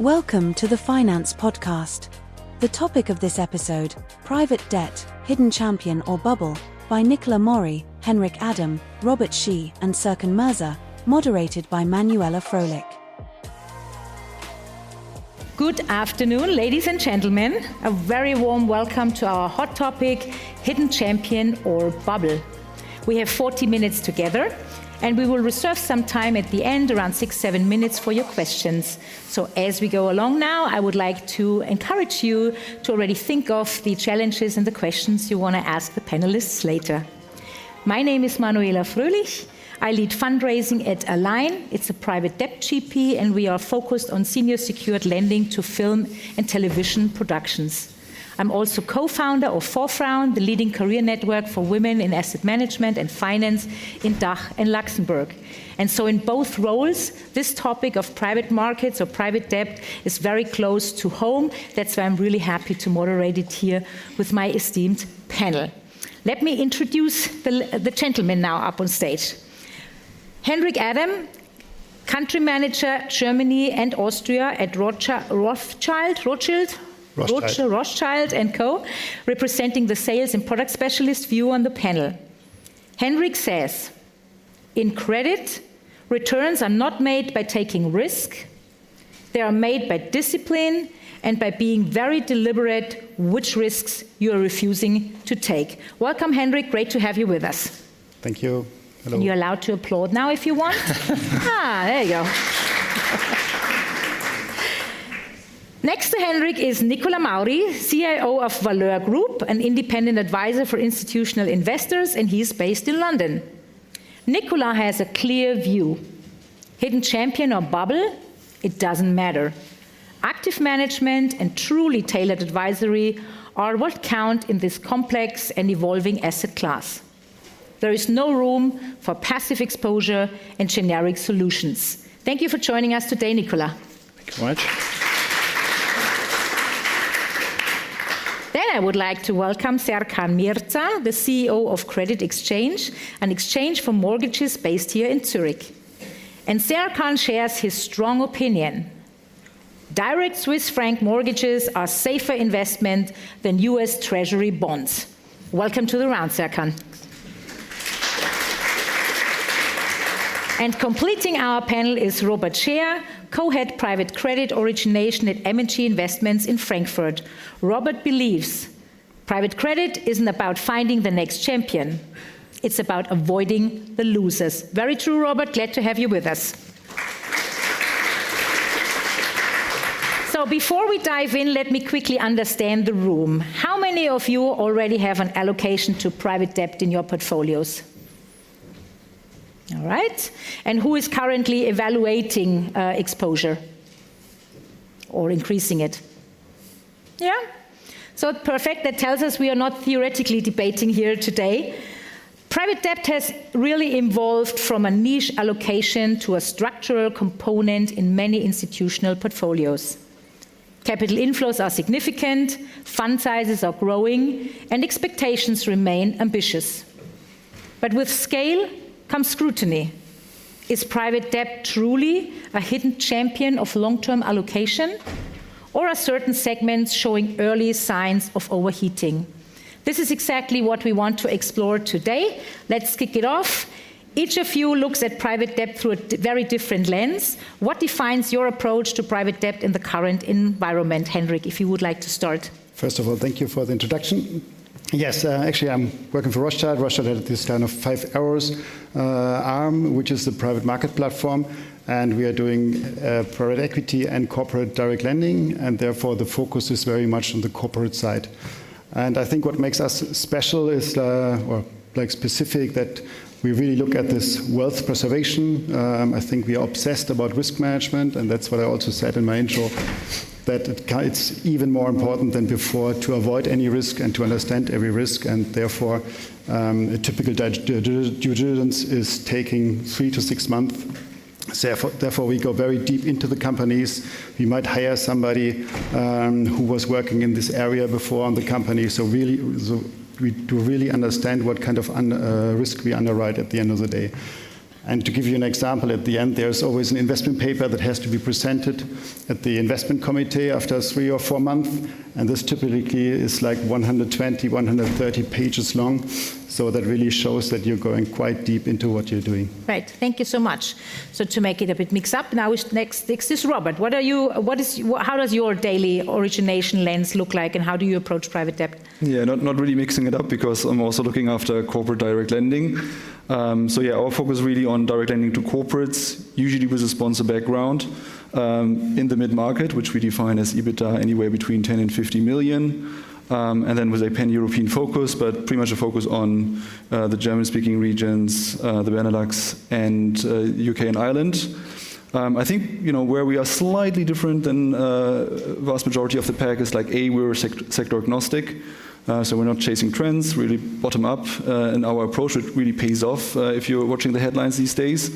Welcome to the Finance Podcast. The topic of this episode, Private Debt, Hidden Champion or Bubble, by Nicola Mori, Henrik Adam, Robert Shih and Serkan Mirza, moderated by Manuela Froelich. Good afternoon, ladies and gentlemen. A very warm welcome to our hot topic, Hidden Champion or Bubble. We have 40 minutes together, and we will reserve some time at the end, around 6-7 minutes, for your questions. So as we go along now, I would like to encourage you to already think of the challenges and the questions you want to ask the panelists later. My name is Manuela Froelich. I lead fundraising at Align. It's a private debt GP, and we are focused on senior secured lending to film and television productions. I'm also co-founder of Forefrown, the leading career network for women in asset management and finance in DACH and Luxembourg. And so in both roles, this topic of private markets or private debt is very close to home. That's why I'm really happy to moderate it here with my esteemed panel. Let me introduce the gentlemen now up on stage. Henrik Adam, country manager Germany and Austria at Rothschild & Co., representing the sales and product specialist view on the panel. Henrik says, in credit, returns are not made by taking risk. They are made by discipline and by being very deliberate which risks you are refusing to take. Welcome, Henrik. Great to have you with us. Thank you. Hello. And you're allowed to applaud now if you want. There you go. Next to Henrik is Nicola Mori, CIO of Valeur Group, an independent advisor for institutional investors, and he's based in London. Nicola has a clear view. Hidden champion or bubble, it doesn't matter. Active management and truly tailored advisory are what count in this complex and evolving asset class. There is no room for passive exposure and generic solutions. Thank you for joining us today, Nicola. Thank you very much. Then I would like to welcome Serkan Mirza, the CEO of Credit Exchange, an exchange for mortgages based here in Zurich. And Serkan shares his strong opinion. Direct Swiss franc mortgages are safer investment than US Treasury bonds. Welcome to the round, Serkan. And completing our panel is Robert Shih, co-head private credit origination at M&G Investments in Frankfurt. Robert believes private credit isn't about finding the next champion. It's about avoiding the losers. Very true, Robert. Glad to have you with us. So before we dive in, let me quickly understand the room. How many of you already have an allocation to private debt in your portfolios? All right. And who is currently evaluating exposure or increasing it? Yeah? So perfect. That tells us we are not theoretically debating here today. Private debt has really evolved from a niche allocation to a structural component in many institutional portfolios. Capital inflows are significant, fund sizes are growing, and expectations remain ambitious. But with scale comes scrutiny. Is private debt truly a hidden champion of long-term allocation? Or are certain segments showing early signs of overheating? This is exactly what we want to explore today. Let's kick it off. Each of you looks at private debt through a very different lens. What defines your approach to private debt in the current environment? Henrik, if you would like to start. First of all, thank you for the introduction. Yes, actually I'm working for Rothschild. Rothschild had this kind of 5 hours arm, which is the private market platform. And we are doing private equity and corporate direct lending. And therefore, the focus is very much on the corporate side. And I think what makes us special is, or like specific, that we really look at this wealth preservation. I think we are obsessed about risk management. And that's what I also said in my intro, that it's even more important than before to avoid any risk and to understand every risk, and therefore a typical due diligence is taking 3 to 6 months. Therefore, we go very deep into the companies. We might hire somebody who was working in this area before on the company, so we do really understand what kind of risk we underwrite at the end of the day. And to give you an example, at the end, there's always an investment paper that has to be presented at the investment committee after 3 or 4 months. And this typically is like 120, 130 pages long. So that really shows that you're going quite deep into what you're doing. Right. Thank you so much. So to make it a bit mixed up, now next is Robert. How does your daily origination lens look like, and how do you approach private debt? Yeah, not really mixing it up, because I'm also looking after corporate direct lending. So yeah, our focus really on direct lending to corporates, usually with a sponsor background, in the mid-market, which we define as EBITDA anywhere between 10 and 50 million. And then with a pan-European focus, but pretty much a focus on the German-speaking regions, the Benelux, and UK and Ireland. I think where we are slightly different than vast majority of the pack is we're sector agnostic. So we're not chasing trends, really bottom up, and our approach really pays off if you're watching the headlines these days.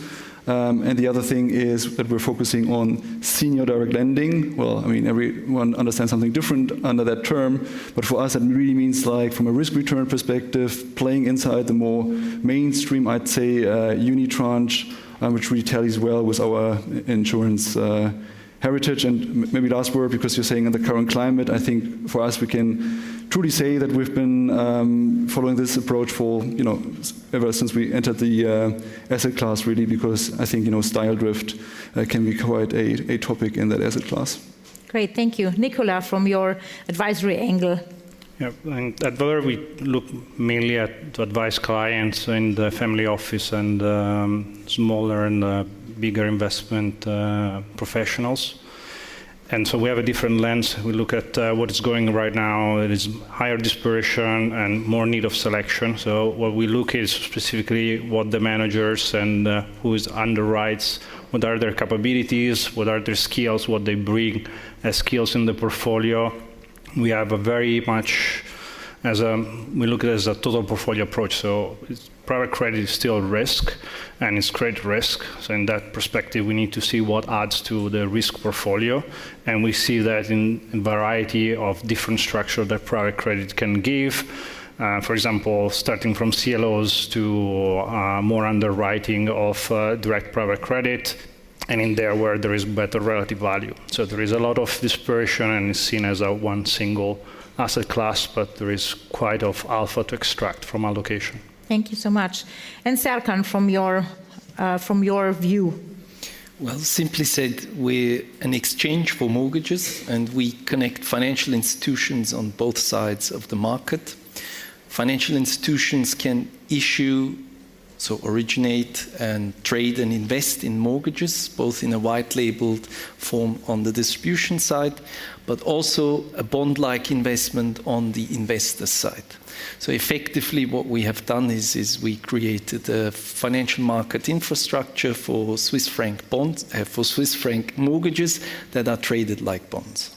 And the other thing is that we're focusing on senior direct lending. Well, I mean, everyone understands something different under that term, but for us, it really means from a risk-return perspective, playing inside the more mainstream, I'd say, unitranche, which really tallies well with our insurance heritage. And maybe last word, because you're saying in the current climate, I think for us, we can truly say that we've been following this approach for, ever since we entered the asset class, really, because I think, style drift can be quite a topic in that asset class. Great, thank you. Nicola, from your advisory angle. Yeah, and at Valor, we look mainly to advise clients in the family office and smaller and bigger investment professionals. And so we have a different lens. We look at what is going right now. It is higher dispersion and more need of selection. So what we look is specifically what the managers and who is underwrites, what are their capabilities, what are their skills, what they bring as skills in the portfolio. We have a very much we look at it as a total portfolio approach. So private credit is still risk, and it's credit risk. So in that perspective, we need to see what adds to the risk portfolio. And we see that in a variety of different structures that private credit can give. For example, starting from CLOs to more underwriting of direct private credit, and in there where there is better relative value. So there is a lot of dispersion and is seen as a one single asset class, but there is quite of alpha to extract from allocation. Thank you so much. And Serkan, from your view. Well, simply said, we're an exchange for mortgages, and we connect financial institutions on both sides of the market. Financial institutions can issue, so originate and trade and invest in mortgages, both in a white-labeled form on the distribution side, but also a bond-like investment on the investor side. So effectively what we have done is we created a financial market infrastructure for Swiss franc bonds, for Swiss franc mortgages that are traded like bonds.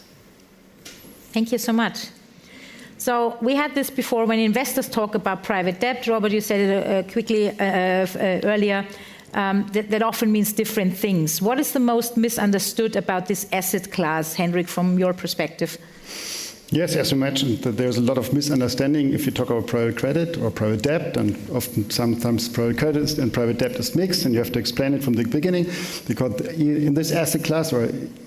Thank you so much. So we had this before when investors talk about private debt. Robert, you said it quickly earlier, that often means different things. What is the most misunderstood about this asset class, Henrik, from your perspective? Yes, as you mentioned, that there's a lot of misunderstanding if you talk about private credit or private debt, and often sometimes private credit and private debt is mixed, and you have to explain it from the beginning, because in this asset class,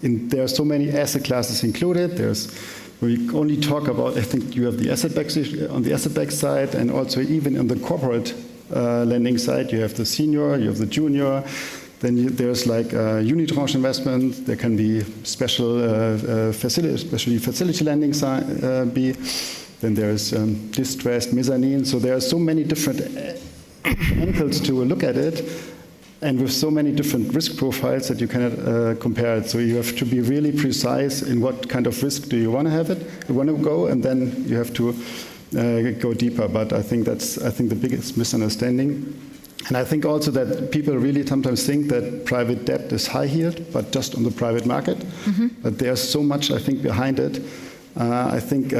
there are so many asset classes included. We only talk about, I think you have the asset-backed on the asset-backed side, and also even on the corporate lending side, you have the senior, you have the junior. Then there's unitranche investment. There can be especially facility lending be. Then there's distressed mezzanine. So there are so many different angles to look at it, and with so many different risk profiles that you cannot compare it. So you have to be really precise in what kind of risk do you want to have it, you want to go, and then you have to go deeper. But I think that's the biggest misunderstanding. And I think also that people really sometimes think that private debt is high yield, but just on the private market. Mm-hmm. But there's so much, I think, behind it. I think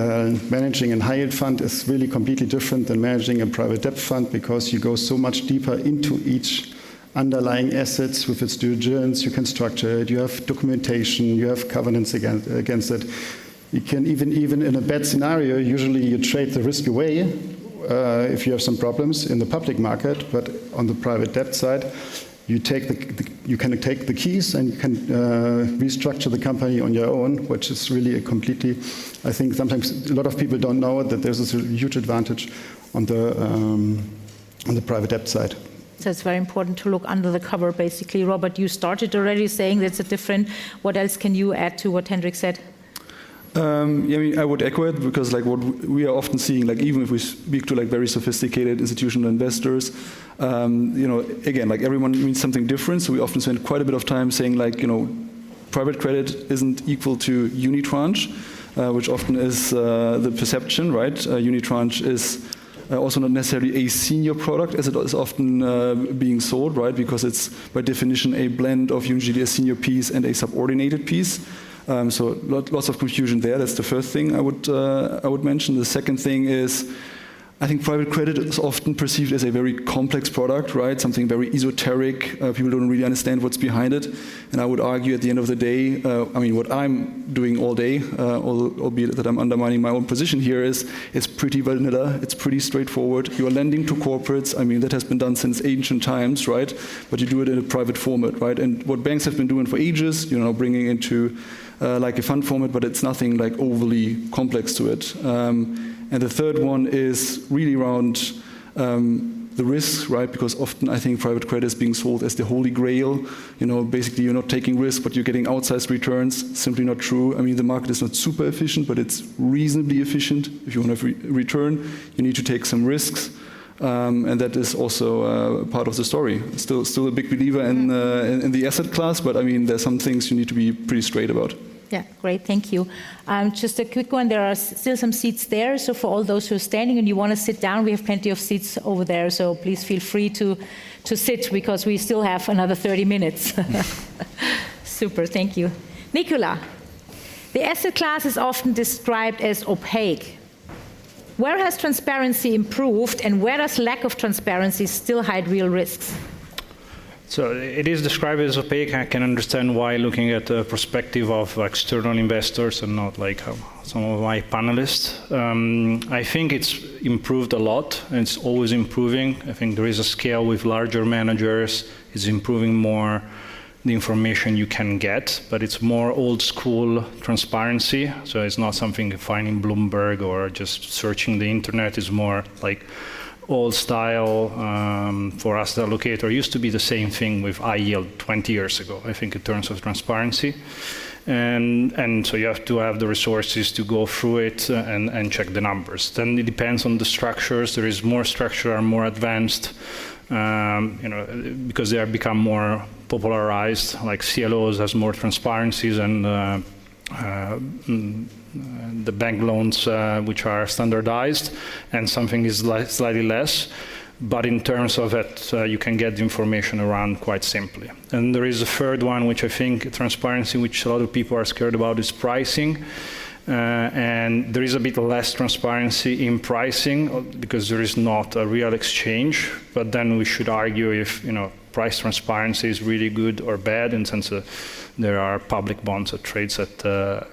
managing a high yield fund is really completely different than managing a private debt fund, because you go so much deeper into each underlying assets with its due diligence. You can structure it, you have documentation, you have covenants against it. You can even in a bad scenario, usually you trade the risk away if you have some problems in the public market, but on the private debt side, you can take the keys and you can restructure the company on your own, which is really I think sometimes a lot of people don't know that there's a huge advantage on the private debt side. So it's very important to look under the cover, basically. Robert, you started already saying that's a different. What else can you add to what Hendrik said? I would echo it, because what we are often seeing, even if we speak to very sophisticated institutional investors, again, everyone means something different. So we often spend quite a bit of time saying private credit isn't equal to unitranche, which often is the perception, right? Unitranche is also not necessarily a senior product as it is often being sold, right? Because it's by definition a blend of usually a senior piece and a subordinated piece. So lots of confusion there. That's the first thing I would mention. The second thing is, I think private credit is often perceived as a very complex product, right? Something very esoteric. People don't really understand what's behind it. And I would argue at the end of the day, what I'm doing all day, albeit that I'm undermining my own position here, is it's pretty vanilla. It's pretty straightforward. You are lending to corporates. That has been done since ancient times, right? But you do it in a private format, right? And what banks have been doing for ages, bringing into a fund format, but it's nothing overly complex to it. And the third one is really around the risks, right? Because often I think private credit is being sold as the holy grail. Basically you're not taking risk, but you're getting outsized returns. Simply not true. The market is not super efficient, but it's reasonably efficient. If you want to return, you need to take some risks. And that is also part of the story. Still a big believer in the asset class, but there's some things you need to be pretty straight about. Yeah, great, thank you. Just a quick one, there are still some seats there, so for all those who are standing and you want to sit down, we have plenty of seats over there, so please feel free to sit, because we still have another 30 minutes. Super, thank you. Nicola, the asset class is often described as opaque. Where has transparency improved, and where does lack of transparency still hide real risks? So it is described as opaque. I can understand why, looking at the perspective of external investors and not some of my panelists. I think it's improved a lot, and it's always improving. I think there is a scale with larger managers. It's improving more the information you can get, but it's more old school transparency. So it's not something you find in Bloomberg or just searching the internet. It's more old style. For us, the allocator used to be the same thing with high yield 20 years ago, I think, in terms of transparency. And so you have to have the resources to go through it and check the numbers. Then it depends on the structures. There is more structure and more advanced, because they have become more popularized, like CLOs has more transparencies, and the bank loans, which are standardized, and something is slightly less. But in terms of it, you can get the information around quite simply. And there is a third one, which I think transparency, which a lot of people are scared about, is pricing. And there is a bit less transparency in pricing because there is not a real exchange. But then we should argue if price transparency is really good or bad, in the sense that there are public bonds that trades at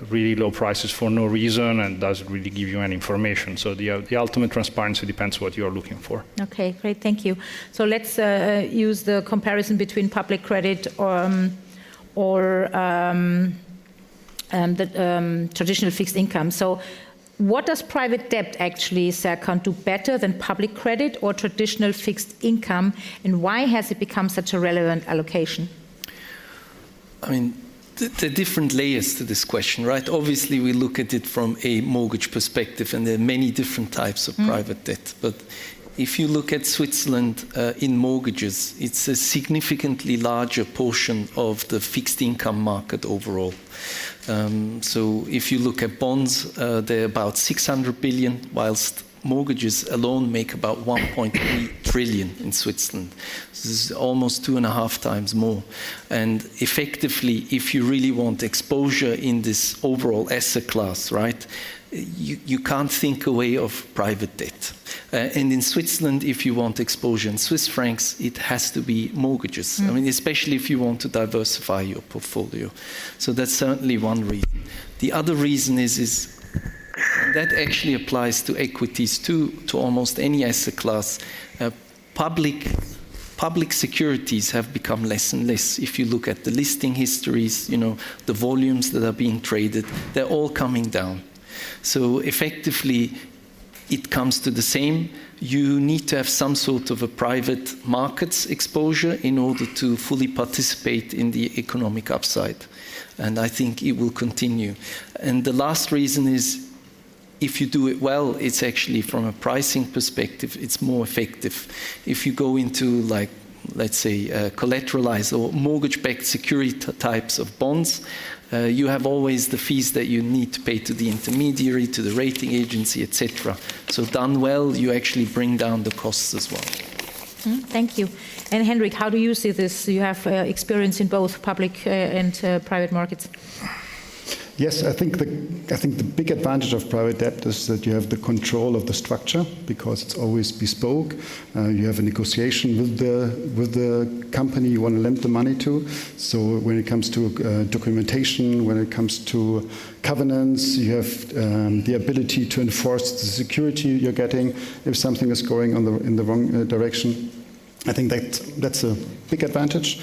really low prices for no reason and doesn't really give you any information. So the ultimate transparency depends what you're looking for. Okay, great, thank you. So let's use the comparison between public credit or the traditional fixed income. So what does private debt actually, Serkan, do better than public credit or traditional fixed income, and why has it become such a relevant allocation? There are different layers to this question, right? Obviously, we look at it from a mortgage perspective, and there are many different types of private debt. But if you look at Switzerland in mortgages, it's a significantly larger portion of the fixed income market overall. So if you look at bonds, they're about 600 billion, whilst mortgages alone make about 1.3 trillion in Switzerland. So this is almost 2.5 times more. And effectively, if you really want exposure in this overall asset class, right, you can't think away of private debt. And in Switzerland, if you want exposure in Swiss francs, it has to be mortgages. Especially if you want to diversify your portfolio. So that's certainly one reason. The other reason is that actually applies to equities too, to almost any asset class. Public public securities have become less and less. If you look at the listing histories, the volumes that are being traded, they're all coming down. So effectively, it comes to the same. You need to have some sort of a private markets exposure in order to fully participate in the economic upside. And I think it will continue. And the last reason is, if you do it well, it's actually, from a pricing perspective, it's more effective. If you go into, like, let's say, collateralized or mortgage-backed security types of bonds, you have always the fees that you need to pay to the intermediary, to the rating agency, etc. So done well, you actually bring down the costs as well. Thank you. And Henrik, how do you see this? You have experience in both public and private markets. Yes, I think the big advantage of private debt is that you have the control of the structure, because it's always bespoke. You have a negotiation with the company you want to lend the money to. So when it comes to documentation, when it comes to covenants, you have the ability to enforce the security you're getting if something is going in the wrong direction. I think that's a big advantage.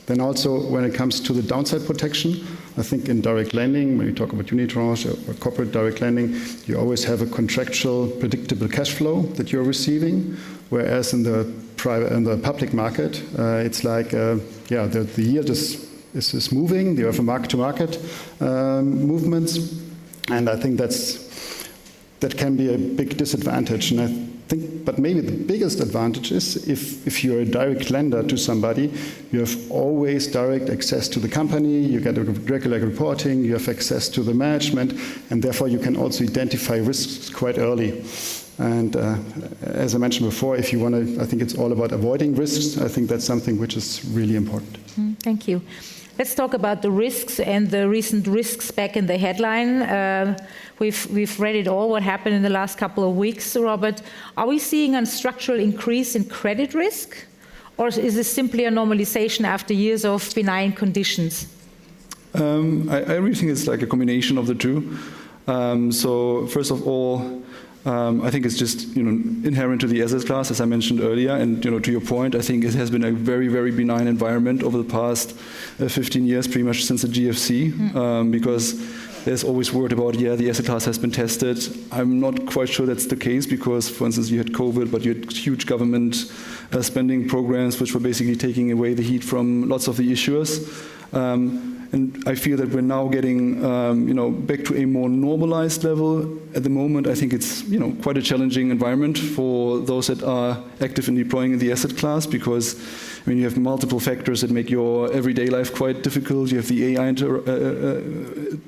Then also, when it comes to the downside protection, I think in direct lending, when you talk about unitranche or corporate direct lending, you always have a contractual, predictable cash flow that you're receiving, whereas in the public market, it's like, the yield is moving, you have a market-to-market movements, and I think that can be a big disadvantage. And I think, but maybe the biggest advantage is if you're a direct lender to somebody, you have always direct access to the company, you get a regular reporting, you have access to the management, and therefore you can also identify risks quite early. And as I mentioned before, if you want to, I think it's all about avoiding risks. I think that's something which is really important. Thank you. Let's talk about the risks and the recent risks back in the headline. We've read it all, what happened in the last couple of weeks, Robert. Are we seeing a structural increase in credit risk? Or is this simply a normalization after years of benign conditions? I really think it's like a combination of the two. So first of all, I think it's just inherent to the asset class, as I mentioned earlier, and to your point, I think it has been a very, very benign environment over the past 15 years, pretty much since the GFC, because there's always word about, the asset class has been tested. I'm not quite sure that's the case, because, for instance, you had COVID, but you had huge government spending programs which were basically taking away the heat from lots of the issuers. And I feel that we're now getting, back to a more normalized level. At the moment, I think it's, quite a challenging environment for those that are active in deploying in the asset class, because, you have multiple factors that make your everyday life quite difficult. You have the AI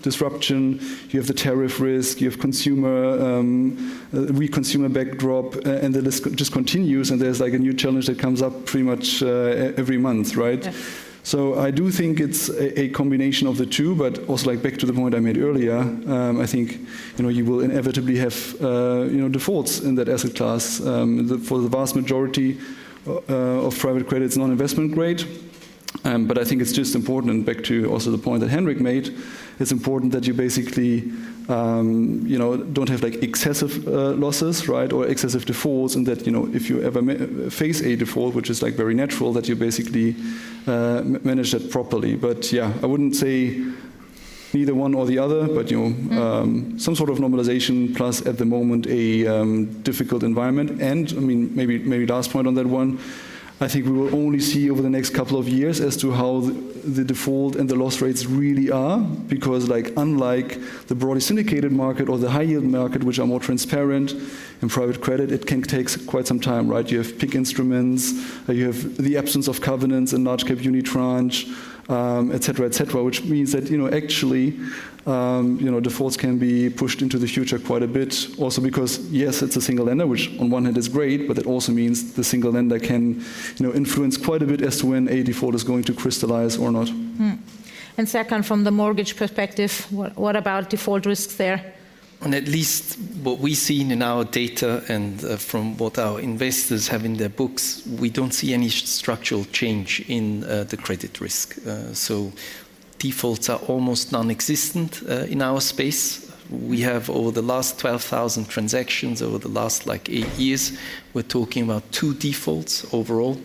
disruption, you have the tariff risk, you have weak consumer backdrop, and the list just continues. And there's like a new challenge that comes up pretty much every month, right? Yeah. So I do think it's a combination of the two, but also, like, back to the point I made earlier, I think you will inevitably have defaults in that asset class. For the vast majority of private credit, it's non-investment grade, but I think it's just important, and back to also the point that Henrik made, it's important that you basically don't have like excessive losses, right, or excessive defaults, and that if you ever face a default, which is like very natural, that you basically manage that properly. But I wouldn't say neither one or the other, but some sort of normalization plus at the moment a difficult environment. And maybe last point on that one, I think we will only see over the next couple of years as to how the default and the loss rates really are, because unlike the broadly syndicated market or the high yield market, which are more transparent, in private credit it can take quite some time, right? You have PIK instruments, you have the absence of covenants in large cap unitranche, et cetera, which means that actually defaults can be pushed into the future quite a bit. Also because yes, it's a single lender, which on one hand is great, but it also means the single lender can influence quite a bit as to when a default is going to crystallize or not. And second, from the mortgage perspective, what about default risks there? And at least what we've seen in our data and from what our investors have in their books, we don't see any structural change in the credit risk. So defaults are almost non-existent in our space We have over the last 12,000 transactions over the last 8 years, we're talking about 2 defaults overall.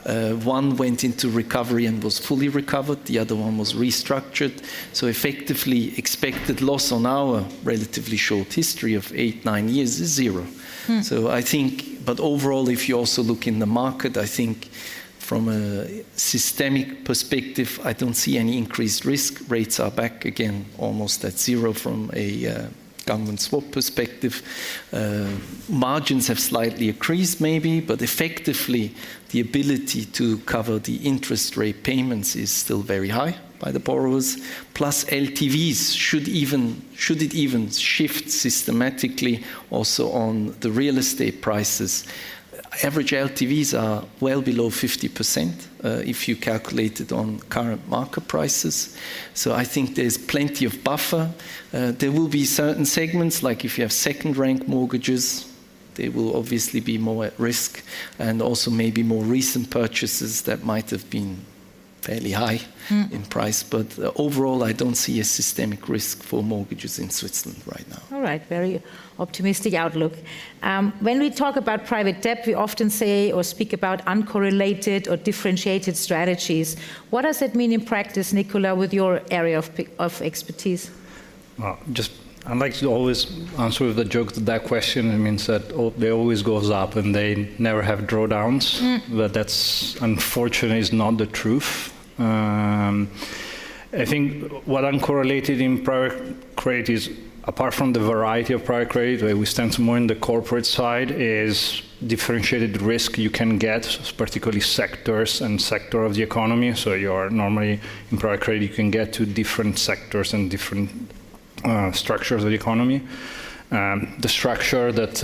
One went into recovery and was fully recovered. The other one was restructured. So effectively, expected loss on our relatively short history of 8-9 years is 0. So I think, but overall, if you also look in the market, I think from a systemic perspective, I don't see any increased risk. Rates are back again almost at 0 from a government swap perspective. Margins have slightly increased maybe, but effectively the ability to cover the interest rate payments is still very high by the borrowers. Plus LTVs, should it even shift systematically also on the real estate prices, average LTVs are well below 50% if you calculate it on current market prices. So I think there's plenty of buffer. There will be certain segments, like if you have second-rank mortgages, they will obviously be more at risk, and also maybe more recent purchases that might have been fairly high in price. But overall, I don't see a systemic risk for mortgages in Switzerland right now. All right, very optimistic outlook. When we talk about private debt, we often say or speak about uncorrelated or differentiated strategies. What does that mean in practice, Nicola, with your area of expertise? Well, I'd like to always answer with the joke that question. It means that they always goes up and they never have drawdowns. But that's unfortunately is not the truth. I think what uncorrelated in private credit is, apart from the variety of private credit, where we stand more in the corporate side, is differentiated risk you can get, particularly sectors and sector of the economy. So you're normally in private credit, you can get to different sectors and different structures of the economy. The structure that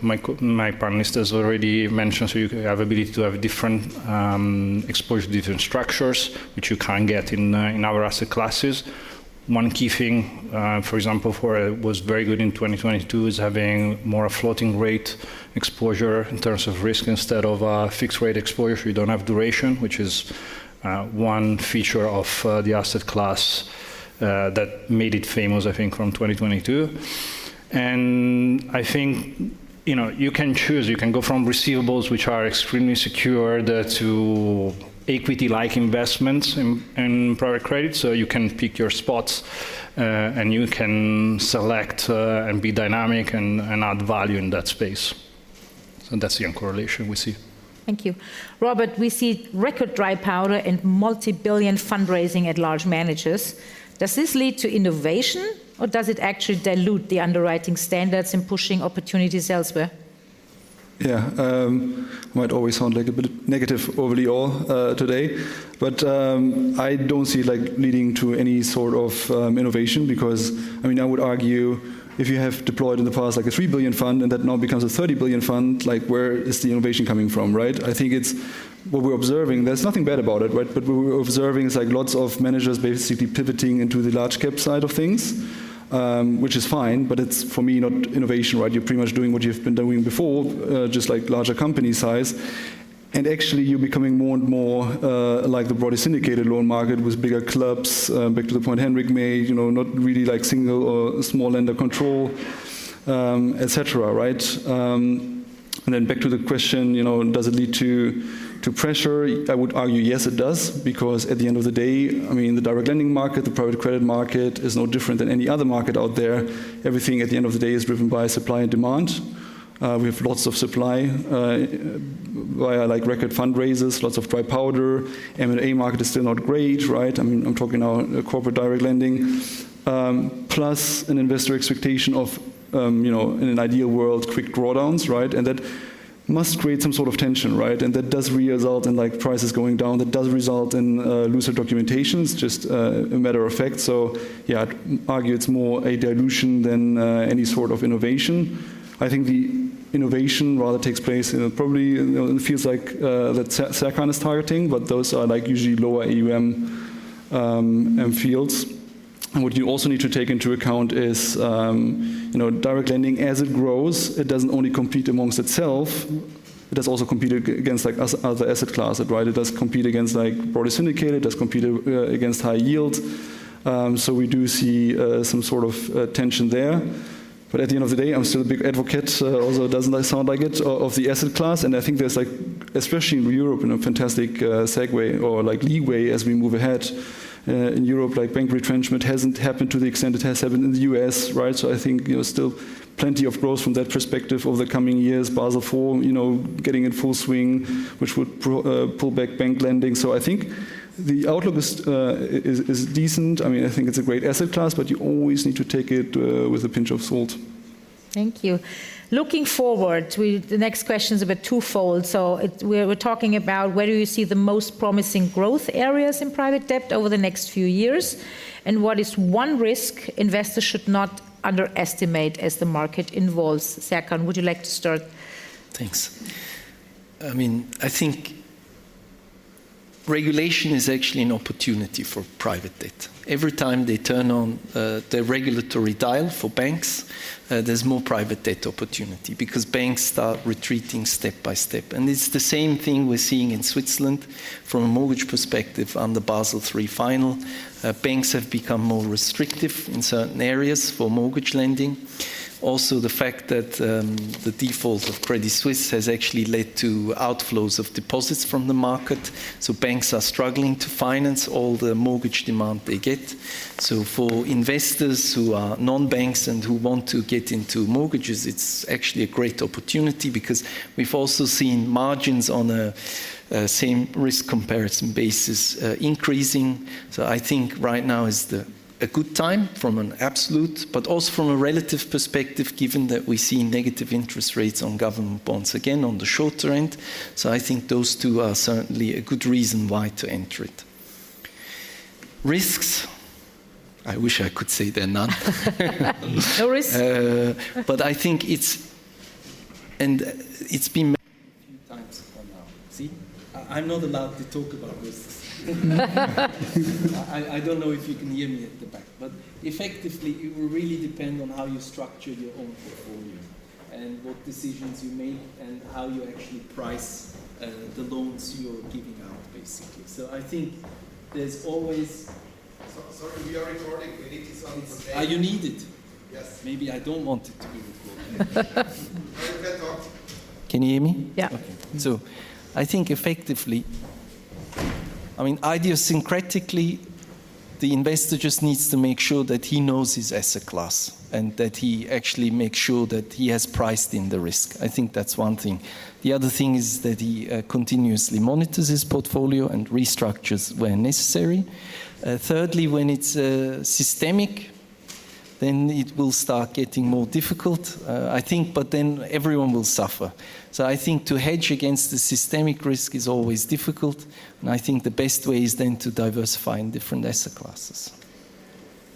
my panelist has already mentioned, so you have ability to have different exposure to different structures, which you can't get in our asset classes. One key thing, for example, was very good in 2022 is having more a floating rate exposure in terms of risk instead of a fixed rate exposure. So you don't have duration, which is one feature of the asset class that made it famous, I think, from 2022. And I think, you can choose. You can go from receivables, which are extremely secured, to equity-like investments in private credit. So you can pick your spots and you can select and be dynamic and add value in that space. So that's the uncorrelation we see. Thank you. Robert, we see record dry powder and multi-billion fundraising at large managers. Does this lead to innovation, or does it actually dilute the underwriting standards and pushing opportunities elsewhere? Yeah, might always sound like a bit negative overall today, but I don't see it leading to any sort of innovation, because I would argue if you have deployed in the past a 3 billion fund and that now becomes a 30 billion fund, where is the innovation coming from, right? I think it's what we're observing. There's nothing bad about it, right? But what we're observing is lots of managers basically pivoting into the large cap side of things. Which is fine, but it's, for me, not innovation, right? You're pretty much doing what you've been doing before, just larger company size. And actually, you're becoming more and more like the broadly syndicated loan market with bigger clubs, back to the point Henrik made, not really single or small lender control, etc., right? And then back to the question, does it lead to pressure? I would argue yes, it does, because at the end of the day, the direct lending market, the private credit market is no different than any other market out there. Everything at the end of the day is driven by supply and demand. We have lots of supply via record fundraisers, lots of dry powder. M&A market is still not great, right? I'm talking now corporate direct lending, plus an investor expectation of, in an ideal world, quick drawdowns, right? And that must create some sort of tension, right? And that does result in prices going down. That does result in looser documentations, just a matter of fact. So yeah, I'd argue it's more a dilution than any sort of innovation. I think the innovation rather takes place probably in fields that Serkan is targeting, but those are usually lower AUM fields. And what you also need to take into account is, direct lending, as it grows, it doesn't only compete amongst itself, it does also compete against other asset classes, right? It does compete against broadly syndicated, it does compete against high yield. So we do see some sort of tension there. But at the end of the day, I'm still a big advocate, although it doesn't sound like it, of the asset class. And I think there's, like, especially in Europe, a fantastic segue or like leeway as we move ahead. In Europe, like, bank retrenchment hasn't happened to the extent it has happened in the US, right? So I think, still plenty of growth from that perspective over the coming years. Basel IV, getting in full swing, which would pull back bank lending. So I think the outlook is decent. I mean, I think it's a great asset class, but you always need to take it with a pinch of salt. Thank you. Looking forward, the next question is a bit twofold. So we're talking about where do you see the most promising growth areas in private debt over the next few years, and what is one risk investors should not underestimate as the market evolves? Serkan, would you like to start? Thanks. I mean, I think regulation is actually an opportunity for private debt. Every time they turn on the regulatory dial for banks, there's more private debt opportunity because banks start retreating step by step. And it's the same thing we're seeing in Switzerland from a mortgage perspective under Basel III final. Banks have become more restrictive in certain areas for mortgage lending. Also, the fact that the default of Credit Suisse has actually led to outflows of deposits from the market. So banks are struggling to finance all the mortgage demand they get. So for investors who are non-banks and who want to get into mortgages, it's actually a great opportunity because we've also seen margins on a same risk comparison basis increasing. So I think right now is a good time from an absolute, but also from a relative perspective, given that we see negative interest rates on government bonds again on the shorter end. So I think those two are certainly a good reason why to enter it. Risks, I wish I could say there are none. No risks? But I think it's been mentioned a few times now. See, I'm not allowed to talk about risks. I don't know if you can hear me at the back, but effectively it will really depend on how you structure your own portfolio and what decisions you make and how you actually price the loans you're giving out, basically. So I think there's always... Sorry, we are recording. We need to you need it? Yes. Maybe I don't want it to be recorded. You can talk. Can you hear me? Yeah. Okay. So I think effectively, idiosyncratically, the investor just needs to make sure that he knows his asset class and that he actually makes sure that he has priced in the risk. I think that's one thing. The other thing is that he continuously monitors his portfolio and restructures where necessary. Thirdly, when it's systemic, then it will start getting more difficult, I think, but then everyone will suffer. So I think to hedge against the systemic risk is always difficult, and I think the best way is then to diversify in different asset classes.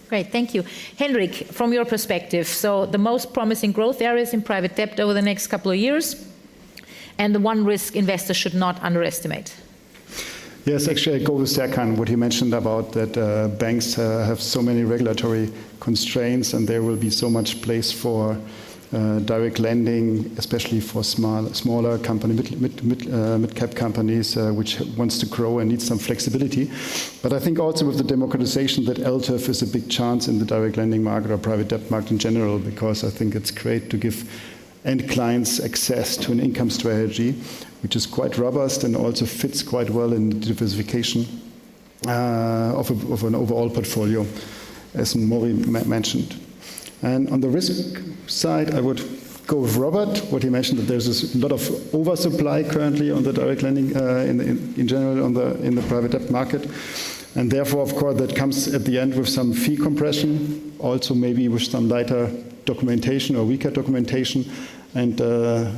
Great, thank you. Henrik, from your perspective, so the most promising growth areas in private debt over the next couple of years, and the one risk investors should not underestimate. Yes, actually, I go with Serkan, what he mentioned about that banks have so many regulatory constraints and there will be so much place for direct lending, especially for smaller company, mid-cap companies, which wants to grow and needs some flexibility. But I think also with the democratization that LTIF is a big chance in the direct lending market or private debt market in general, because I think it's great to give end clients access to an income strategy, which is quite robust and also fits quite well in the diversification of an overall portfolio, as Mori mentioned. And on the risk side, I would go with Robert, what he mentioned, that there's a lot of oversupply currently on the direct lending in general in the private debt market. And therefore, of course, that comes at the end with some fee compression, also maybe with some lighter documentation or weaker documentation, and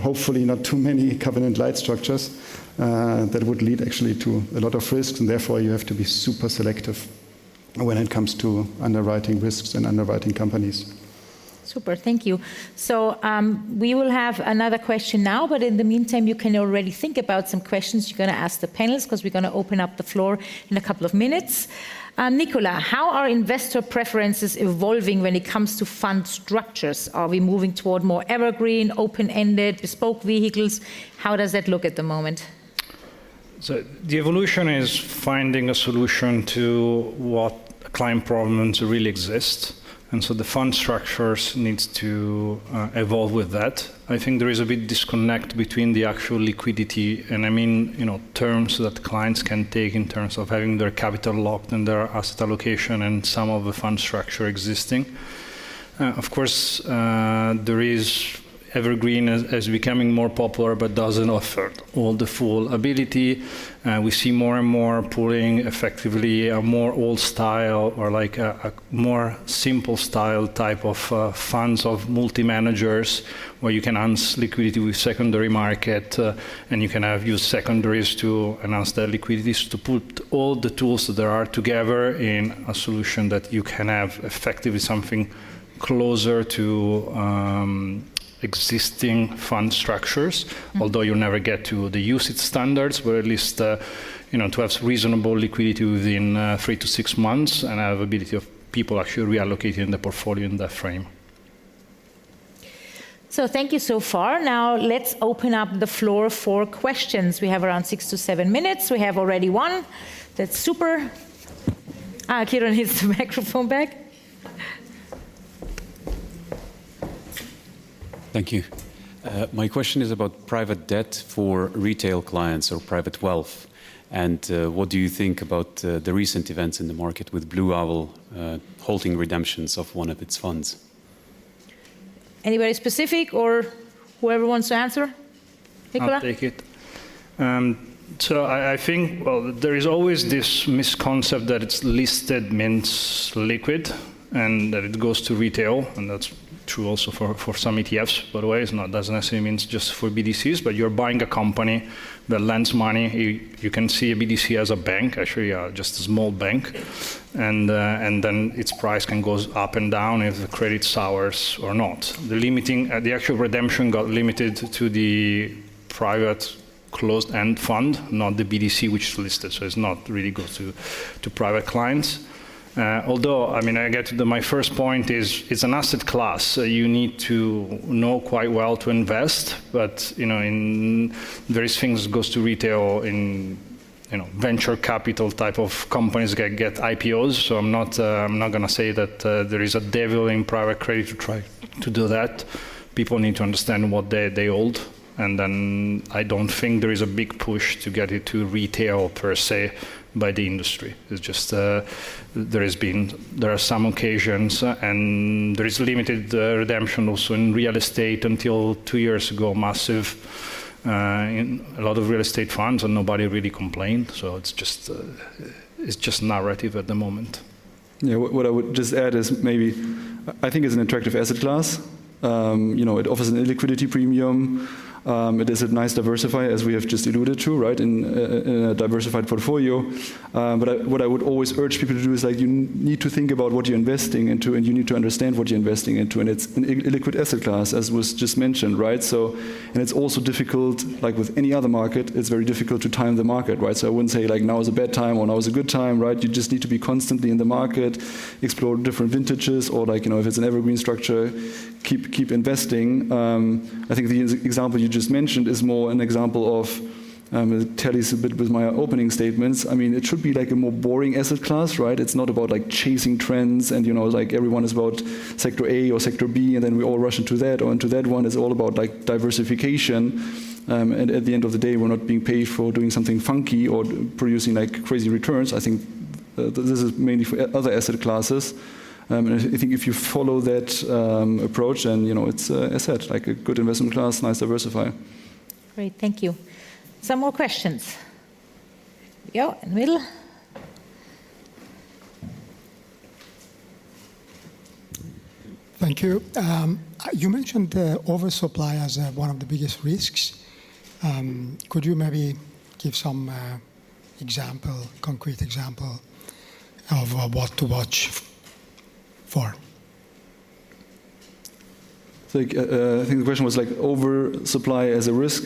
hopefully not too many covenant light structures that would lead actually to a lot of risks, and therefore you have to be super selective when it comes to underwriting risks and underwriting companies. Super, thank you. So we will have another question now, but in the meantime, you can already think about some questions you're going to ask the panelists, because we're going to open up the floor in a couple of minutes. Nicola, how are investor preferences evolving when it comes to fund structures? Are we moving toward more evergreen, open-ended, bespoke vehicles? How does that look at the moment? So the evolution is finding a solution to what client problems really exist. And so the fund structures needs to evolve with that. I think there is a bit disconnect between the actual liquidity and terms that clients can take in terms of having their capital locked and their asset allocation and some of the fund structure existing. Of course, there is Evergreen as becoming more popular, but doesn't offer all the full ability. We see more and more pulling effectively a more old style or like a more simple style type of funds of multi-managers where you can enhance liquidity with secondary market and you can use secondaries to enhance that liquidity, to put all the tools that there are together in a solution that you can have effectively something closer to existing fund structures, although you never get to the UCITS standards, but at least to have reasonable liquidity within 3 to 6 months and have ability of people actually reallocating the portfolio in that frame. So thank you so far. Now let's open up the floor for questions. We have around 6 to 7 minutes. We have already one. That's super. Kieran needs the microphone back. Thank you. My question is about private debt for retail clients or private wealth. And what do you think about the recent events in the market with Blue Owl halting redemptions of one of its funds? Anybody specific or whoever wants to answer? Nicola? I'll take it. So I think, there is always this misconcept that it's listed means liquid and that it goes to retail, and that's true also for some ETFs, by the way. Doesn't necessarily mean just for BDCs, but you're buying a company that lends money. You can see a BDC as a bank, actually just a small bank, and then its price can go up and down if the credit sours or not. The actual redemption got limited to the private closed-end fund, not the BDC which is listed, so it's not really goes to private clients. Although, I get to my first point is it's an asset class. You need to know quite well to invest, but in various things goes to retail in venture capital type of companies get IPOs. So I'm not going to say that there is a devil in private credit to try to do that. People need to understand what they hold. And then I don't think there is a big push to get it to retail per se by the industry. It's just there are some occasions, and there is limited redemption also in real estate until 2 years ago, massive in a lot of real estate funds, and nobody really complained. So it's just narrative at the moment. Yeah, what I would just add is maybe I think it's an attractive asset class. It offers an illiquidity premium. It is a nice diversifier, as we have just alluded to, right, in a diversified portfolio. But what I would always urge people to do is you need to think about what you're investing into, and you need to understand what you're investing into. And it's an illiquid asset class, as was just mentioned, right? So, and it's also difficult, like with any other market, it's very difficult to time the market, right? So I wouldn't say now is a bad time or now is a good time, right? You just need to be constantly in the market, explore different vintages, or if it's an evergreen structure, keep investing. I think the example you just mentioned is more an example of, it tallies a bit with my opening statements. It should be a more boring asset class, right? It's not about chasing trends and, everyone is about sector A or sector B and then we all rush into that or into that one. It's all about diversification. And at the end of the day, we're not being paid for doing something funky or producing crazy returns. I think this is mainly for other asset classes. And I think if you follow that approach, then it's, as said, a good investment class, nice diversifier. Great, thank you. Some more questions? Yeah, in the middle. Thank you. You mentioned the oversupply as one of the biggest risks. Could you maybe give some concrete example of what to watch for? So, I think the question was oversupply as a risk.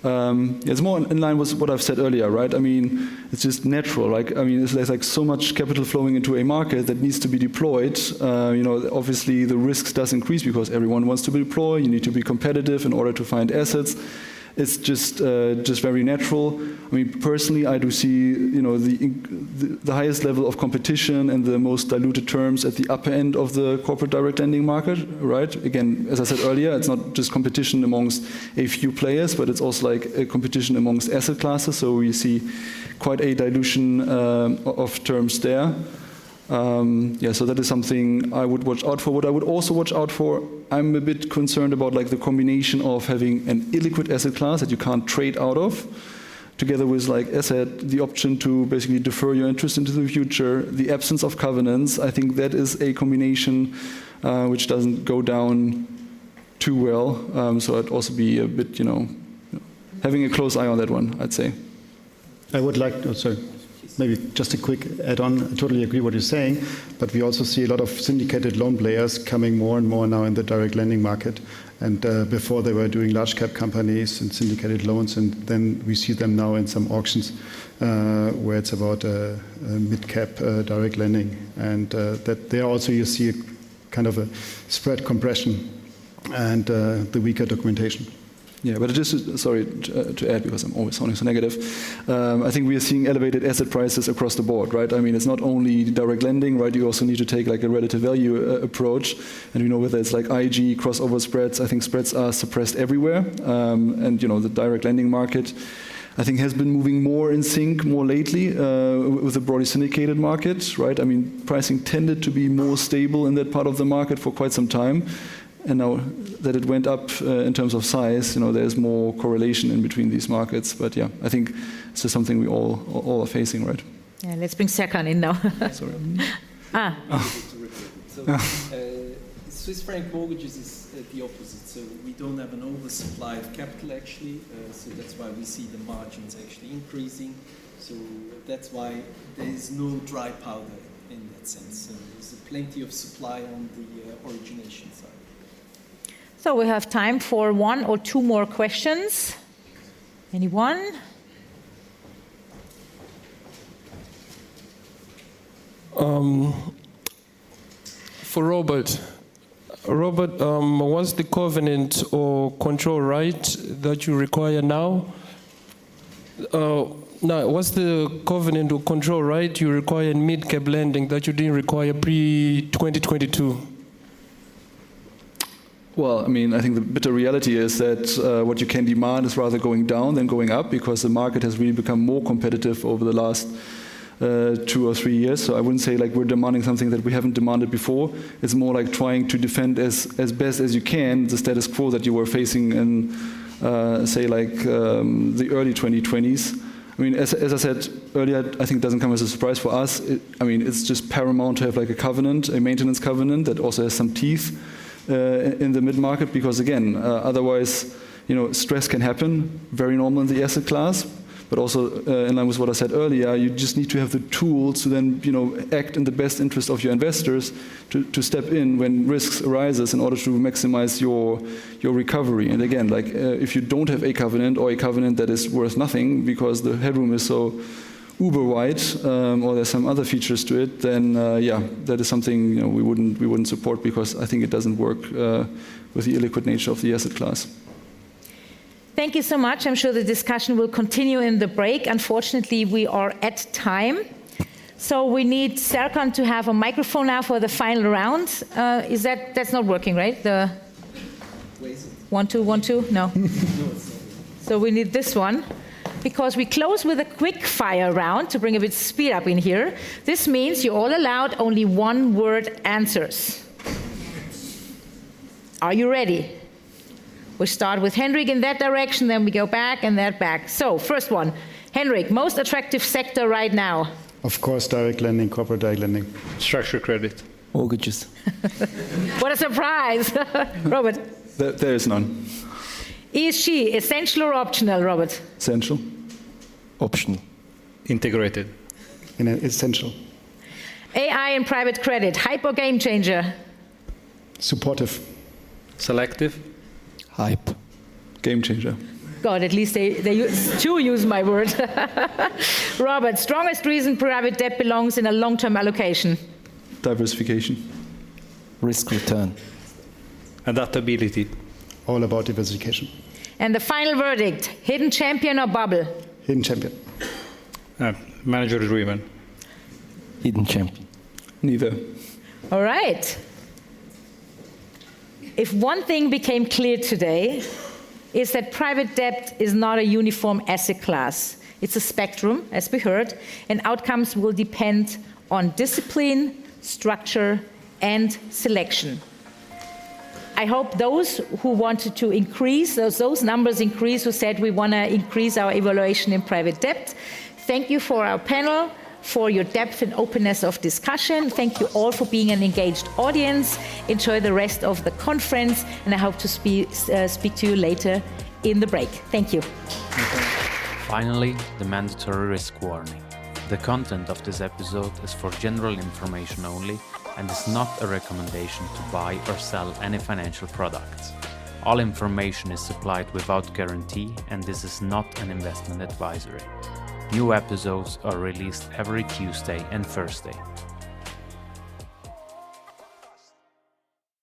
It's more in line with what I've said earlier, right? It's just natural. There's so much capital flowing into a market that needs to be deployed. Obviously the risks does increase because everyone wants to deploy. You need to be competitive in order to find assets. it's just very natural. I mean, personally, I do see the highest level of competition and the most diluted terms at the upper end of the corporate direct lending market, right? Again, as I said earlier, it's not just competition amongst a few players, but it's also like a competition amongst asset classes. So we see quite a dilution of terms there. So that is something I would watch out for. What I would also watch out for, I'm a bit concerned about like the combination of having an illiquid asset class that you can't trade out of, together with, like I said, the option to basically defer your interest into the future, the absence of covenants. I think that is a combination which doesn't go down too well. So I'd also be a bit, having a close eye on that one, I'd say. I would like, maybe just a quick add-on. I totally agree what you're saying, but we also see a lot of syndicated loan players coming more and more now in the direct lending market. And before they were doing large cap companies and syndicated loans, and then we see them now in some auctions where it's about mid cap direct lending, and that there also you see a kind of a spread compression and the weaker documentation. Yeah, but just, sorry to add, because I'm always sounding so negative, I think we are seeing elevated asset prices across the board, right? I mean, it's not only direct lending, right? You also need to take like a relative value approach. And we know whether it's like IG, crossover spreads, I think spreads are suppressed everywhere. And, the direct lending market, I think, has been moving more in sync more lately with the broadly syndicated market, right? I mean, pricing tended to be more stable in that part of the market for quite some time. And now that it went up in terms of size, there's more correlation in between these markets. But yeah, I think it's just something we all are facing, right? Yeah, let's bring Serkan in now. Sorry. Swiss franc mortgages is the opposite. So we don't have an oversupply of capital actually. So that's why we see the margins actually increasing. So that's why there is no dry powder in that sense. So there's plenty of supply on the origination side. So we have time for one or two more questions. Anyone? For Robert. Robert, what's the covenant or control right that you require now? What's the covenant or control right you require in mid-cap lending that you didn't require pre-2022? Well, I mean, I think the bitter reality is that what you can demand is rather going down than going up, because the market has really become more competitive over the last 2 or 3 years. So I wouldn't say like we're demanding something that we haven't demanded before. It's more like trying to defend as best as you can the status quo that you were facing in, say, like the early 2020s. I mean, as I said earlier, I think it doesn't come as a surprise for us. It's just paramount to have like a covenant, a maintenance covenant that also has some teeth in the mid-market, because again, otherwise, stress can happen, very normal in the asset class, but also in line with what I said earlier, you just need to have the tools to then, act in the best interest of your investors to step in when risks arises in order to maximize your recovery. And again, like if you don't have a covenant or a covenant that is worth nothing because the headroom is so uber wide, or there's some other features to it, then that is something we wouldn't support, because I think it doesn't work with the illiquid nature of the asset class. Thank you so much. I'm sure the discussion will continue in the break. Unfortunately, we are at time. So we need Serkan to have a microphone now for the final round. That's not working, right? The 1, 2, 1, 2? No. So we need this one, because we close with a quick fire round to bring a bit speed up in here. This means you're all allowed only one-word answers. Are you ready? We start with Henrik in that direction, then we go back and that back. So, first one. Henrik, most attractive sector right now? Of course, direct lending, corporate direct lending. Structured credit. Mortgages. What a surprise. Robert? There is none. ESG, essential or optional, Robert? Essential. Optional. Integrated. Essential. AI and private credit, hype or game changer? Supportive. Selective. Hype. Game changer. God, at least they use my word. Robert, strongest reason private debt belongs in a long-term allocation? Diversification. Risk return. Adaptability. All about diversification. And the final verdict, hidden champion or bubble? Hidden champion. Manager-driven. Hidden champion. Neither. All right. If one thing became clear today, is that private debt is not a uniform asset class. It's a spectrum, as we heard, and outcomes will depend on discipline, structure, and selection. I hope those who wanted to increase, those numbers increase, who said we want to increase our evaluation in private debt. Thank you for our panel, for your depth and openness of discussion. Thank you all for being an engaged audience. Enjoy the rest of the conference, and I hope to speak to you later in the break. Thank you. Finally, the mandatory risk warning. The content of this episode is for general information only and is not a recommendation to buy or sell any financial products. All information is supplied without guarantee, and this is not an investment advisory. New episodes are released every Tuesday and Thursday.